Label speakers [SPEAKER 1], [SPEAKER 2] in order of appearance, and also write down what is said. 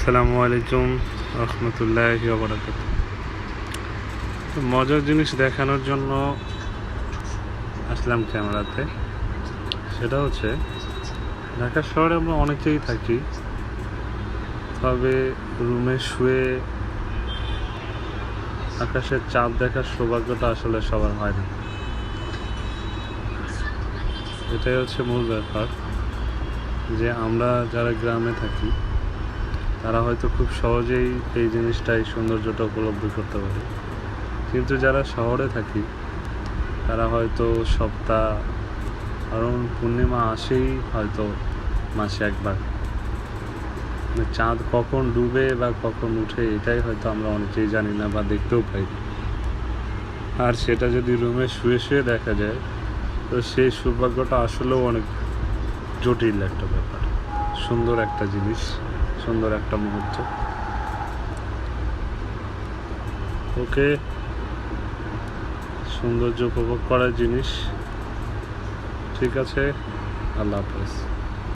[SPEAKER 1] আসসালামু আলাইকুম রহমতুল্লাহি ওয়া বারাকাতুহু। তো মজার জিনিস দেখানোর জন্য আসলাম ক্যামেরাতে। সেটা হচ্ছে ঢাকা শহরে আমরা অনেকেই থাকি, তবে রুমে শুয়ে আকাশের চাঁদ দেখার সৌভাগ্যটা আসলে সবার হয় না। এটাই হচ্ছে মূল ব্যাপার, যে আমরা যারা গ্রামে থাকি তারা হয়তো খুব সহজেই এই জিনিসটাই সৌন্দর্যটা উপলব্ধি করতে পারে, কিন্তু যারা শহরে থাকি তারা হয়তো সপ্তাহ, কারণ পূর্ণিমা আসেই হয়তো মাসে একবার, চাঁদ কখন ডুবে বা কখন উঠে এটাই হয়তো আমরা অনেকেই জানি না বা দেখতেও পাই না। আর সেটা যদি রুমে শুয়ে শুয়ে দেখা যায়, তো সেই সৌভাগ্যটা আসলেও অনেক জটিল একটা ব্যাপার। সুন্দর একটা জিনিস, সুন্দর একটা মুহূর্ত। ওকে, সৌন্দর্য উপভোগ করার জিনিস। ঠিক আছে, আল্লাহ হাফেজ।